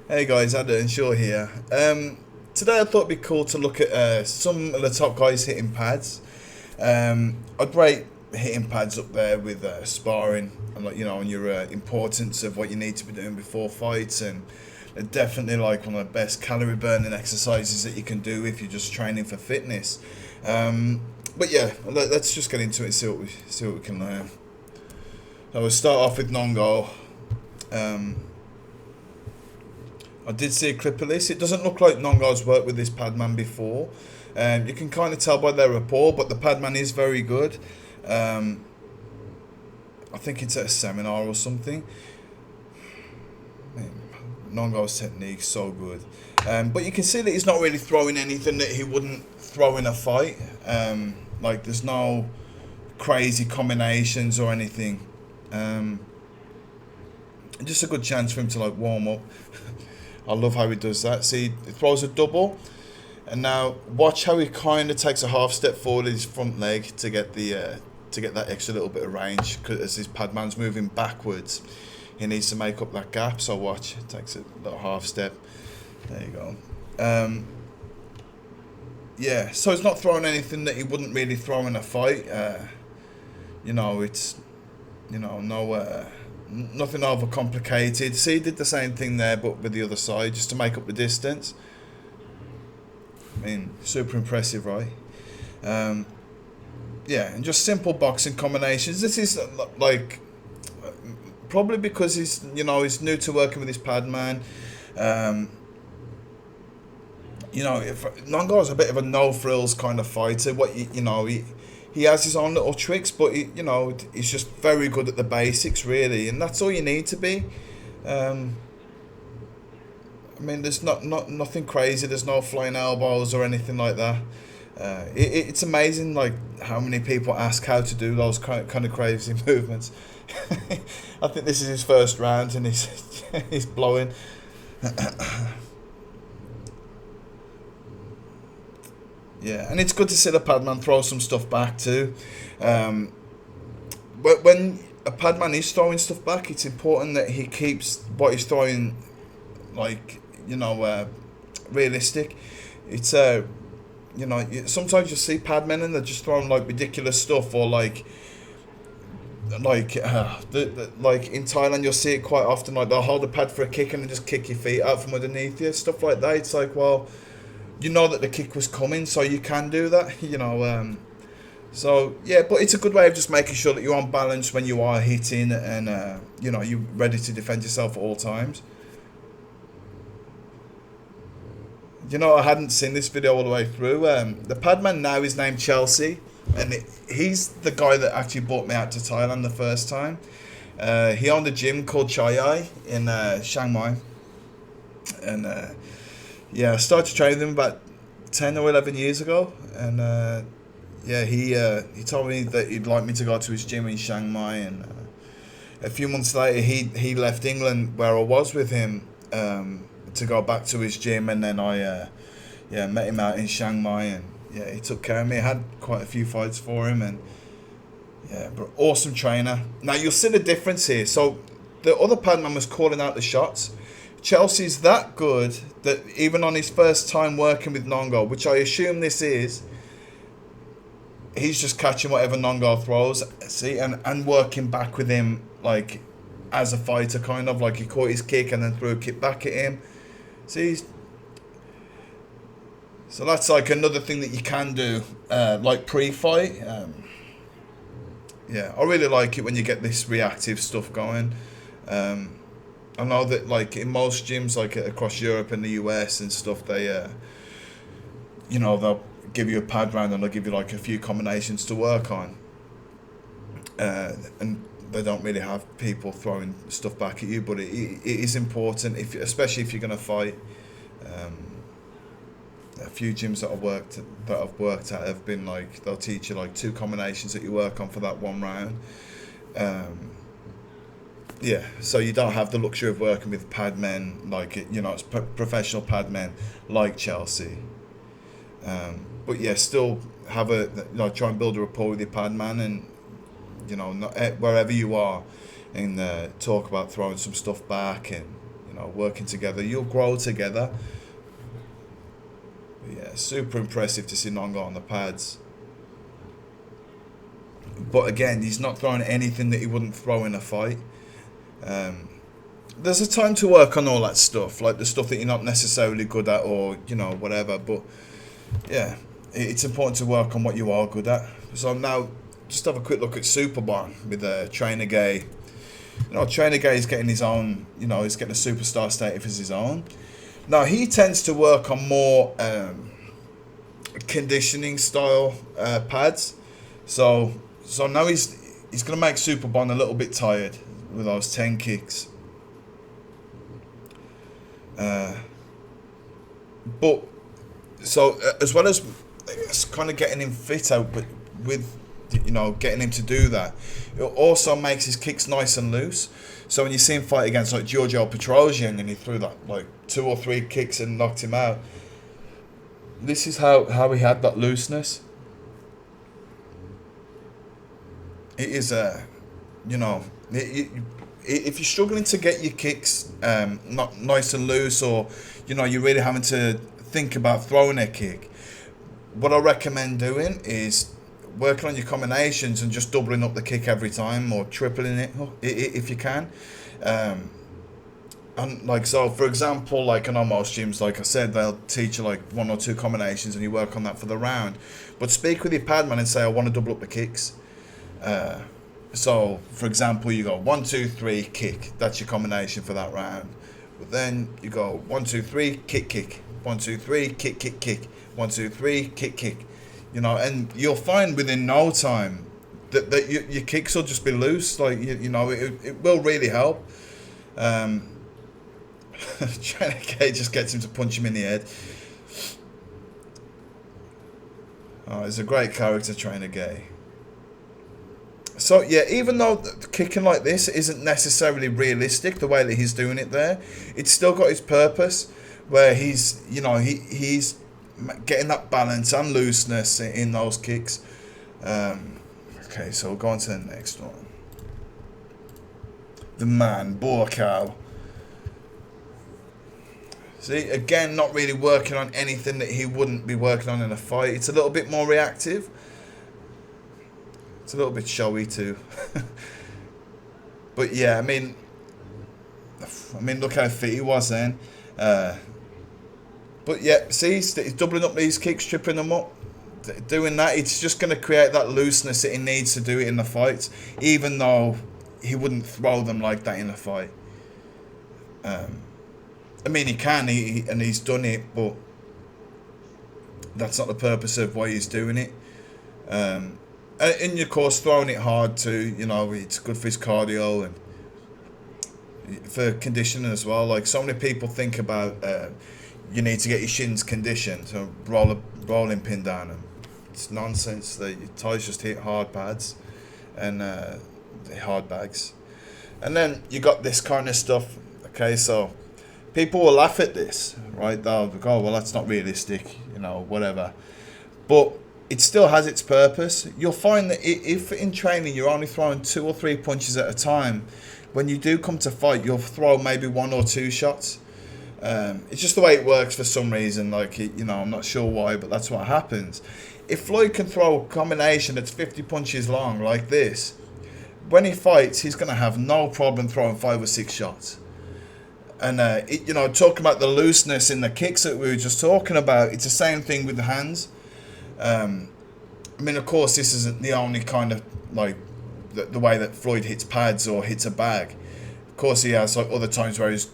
Hey guys, Adam Shaw here. Today I thought it'd be cool to look at some of the top guys hitting pads. I'd rate hitting pads up there with sparring and like and your importance of what you need to be doing before fights, and they're definitely like one of the best calorie burning exercises that you can do if you're just training for fitness. But yeah, let's just get into it and see what we can learn. So we'll start off with non-goal. Um, I did see a clip of this. It doesn't look like Nongo's worked with this padman before. You can kind of tell by their rapport, but the padman is very good. Um, I think it's at a seminar or something. Man, Nongo's technique so good. But you can see that he's not really throwing anything that he wouldn't throw in a fight. Like there's no crazy combinations or anything. Just a good chance for him to like warm up. I love how he does that. See, he throws a double, and now watch how he kind of takes a half step forward with his front leg to get that extra little bit of range. Because as his padman's moving backwards, he needs to make up that gap. So watch, it takes a little half step. There you go. Yeah, so he's not throwing anything that he wouldn't really throw in a fight. It's no. Nothing overcomplicated. See, he did the same thing there, but with the other side, just to make up the distance. I mean, super impressive, right? Yeah, and just simple boxing combinations. This is like probably because he's new to working with his pad man. If Nongo is a bit of a no frills kind of fighter. He has his own little tricks, but he's just very good at the basics, really, and that's all you need to be. I mean, there's nothing crazy. There's no flying elbows or anything like that. It's amazing, like how many people ask how to do those kind of crazy movements. I think this is his first round, and he's blowing. Yeah, and it's good to see the padman throw some stuff back too. When a padman is throwing stuff back, it's important that he keeps what he's throwing, like realistic. It's sometimes you see padmen and they're just throwing like ridiculous stuff, or like like in Thailand you'll see it quite often. Like they'll hold a pad for a kick and then just kick your feet out from underneath you, stuff like that. It's like, well, you know that the kick was coming, so you can do that. So yeah, but it's a good way of just making sure that you're on balance when you are hitting, and you're ready to defend yourself at all times. I hadn't seen this video all the way through. The padman now is named Chelsea, and he's the guy that actually brought me out to Thailand the first time. He owned a gym called Chai in Chiang Mai, and yeah, I started training him about 10 or 11 years ago, and yeah, he told me that he'd like me to go to his gym in Chiang Mai, and a few months later he left England where I was with him, to go back to his gym, and then I met him out in Chiang Mai, and yeah, he took care of me. I had quite a few fights for him, and yeah, but awesome trainer. Now you'll see the difference here. So the other padman was calling out the shots. Chelsea's that good that even on his first time working with Nongo, which I assume this is, he's just catching whatever Nongo throws, see, and working back with him like as a fighter, kind of like he caught his kick and then threw a kick back at him. See, so that's like another thing that you can do, like pre-fight. Yeah, I really like it when you get this reactive stuff going. I know that like in most gyms, like across Europe and the US and stuff, they, they'll give you a pad round and they'll give you like a few combinations to work on. And they don't really have people throwing stuff back at you, but it is important, especially if you're going to fight. A few gyms that I've worked at have been like, they'll teach you like two combinations that you work on for that one round. Yeah, so you don't have the luxury of working with pad men like it's professional pad men like Chelsea. But yeah, still have try and build a rapport with your pad man, and not, wherever you are, and talk about throwing some stuff back, and working together. You'll grow together. But yeah, super impressive to see Nonga on the pads. But again, he's not throwing anything that he wouldn't throw in a fight. There's a time to work on all that stuff, like the stuff that you're not necessarily good at, or whatever. But yeah, it's important to work on what you are good at. So now, just have a quick look at Superbon with Trainer Gay. Trainer Gay is getting his own. He's getting a superstar status as his own. Now he tends to work on more conditioning style pads. So now he's gonna make Superbon a little bit tired with those 10 kicks. But so as well as kind of getting him fit out, but with getting him to do that, it also makes his kicks nice and loose. So when you see him fight against like Giorgio Petrosian and he threw that like 2 or 3 kicks and knocked him out, this is how he had that looseness. It is if you're struggling to get your kicks not nice and loose, or you're really having to think about throwing a kick, what I recommend doing is working on your combinations and just doubling up the kick every time, or tripling it if you can. And like, so for example, like in most gyms, like I said, they'll teach you like 1 or 2 combinations and you work on that for the round. But speak with your pad man and say, I want to double up the kicks. So for example, you go 1, 2, 3 kick, that's your combination for that round. But then you go 1, 2, 3 kick, 1, 2, 3 kick, 1, 2, 3 kick, and you'll find within no time that your kicks will just be loose. Like it will really help. Trainer K just gets him to punch him in the head. Oh, he's a great character, Trainer Gay. So yeah, even though kicking like this isn't necessarily realistic, the way that he's doing it there, it's still got his purpose, where he's he's getting that balance and looseness in those kicks. Okay, so we'll go on to the next one. The man, buakaw. See, again, not really working on anything that he wouldn't be working on in a fight. It's a little bit more reactive. It's a little bit showy too. But yeah, I mean, look how fit he was then. But yeah, see, he's doubling up these kicks, tripping them up. Doing that, it's just going to create that looseness that he needs to do it in the fights, even though he wouldn't throw them like that in a fight. I mean, he can, and he's done it, but that's not the purpose of why he's doing it. And of course, throwing it hard too, it's good for his cardio and for conditioning as well. Like, so many people think about you need to get your shins conditioned, so rolling pin down them. It's nonsense. The thighs just hit hard pads and hard bags. And then you got this kind of stuff. Okay, so people will laugh at this, right? They'll go, oh, well, that's not realistic, whatever. But it still has its purpose. You'll find that if in training you're only throwing 2 or 3 punches at a time, when you do come to fight, you'll throw maybe 1 or 2 shots. It's just the way it works for some reason. Like, I'm not sure why, but that's what happens. If Floyd can throw a combination that's 50 punches long like this, when he fights, he's going to have no problem throwing 5 or 6 shots. And, talking about the looseness in the kicks that we were just talking about, it's the same thing with the hands. I mean, of course, this isn't the only kind of, like, the way that Floyd hits pads or hits a bag. Of course, he has, like, other times where he's,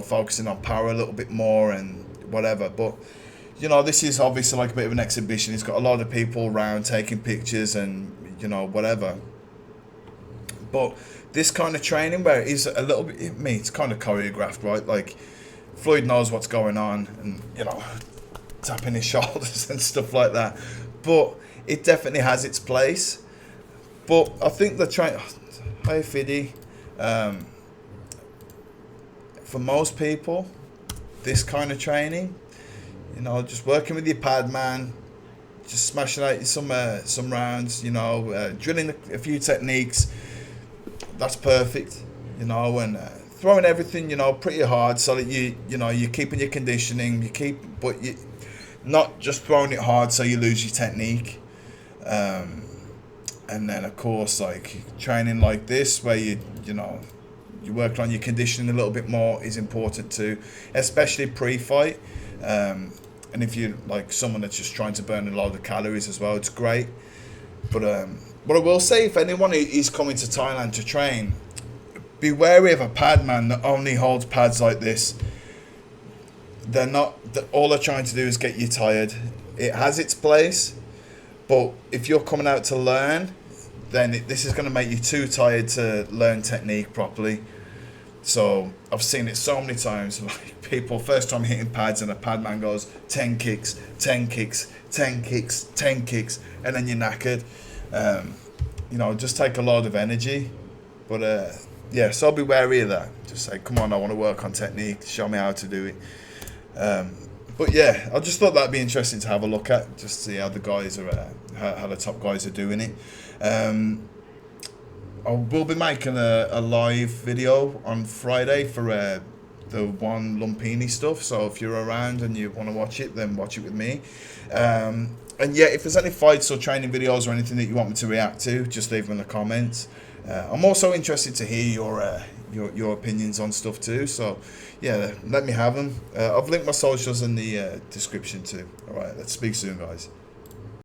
focusing on power a little bit more and whatever. But, this is obviously like a bit of an exhibition. He's got a lot of people around taking pictures and, whatever. But this kind of training where it's a little bit, it's kind of choreographed, right? Like, Floyd knows what's going on and, tapping his shoulders and stuff like that. But it definitely has its place. But I think the hi Fiddy, for most people, this kind of training, just working with your pad man, just smashing out some rounds, drilling a few techniques, that's perfect, and throwing everything, pretty hard, so that you're keeping your conditioning, but you not just throwing it hard so you lose your technique. And then of course, like training like this, where you work on your conditioning a little bit more, is important too, especially pre-fight. And if you're like someone that's just trying to burn a lot of calories as well, it's great. But what I will say, if anyone is coming to Thailand to train, be wary of a pad man that only holds pads like this. All they're trying to do is get you tired. It has its place, but if you're coming out to learn, then this is going to make you too tired to learn technique properly. So I've seen it so many times, like people first time hitting pads and a pad man goes 10 kicks, 10 kicks, 10 kicks, 10 kicks, and then you're knackered. Just take a lot of energy. But so I'll be wary of that. Just say, come on, I want to work on technique, show me how to do it. But yeah, I just thought that'd be interesting to have a look at, just to see how the guys are, how the top guys are doing it. I will be making a live video on Friday for the one Lumpini stuff. So if you're around and you want to watch it, then watch it with me. And yeah, if there's any fights or training videos or anything that you want me to react to, just leave them in the comments. I'm also interested to hear your opinions on stuff too. So yeah, let me have them. I've linked my socials in the description too. All right, let's speak soon, guys.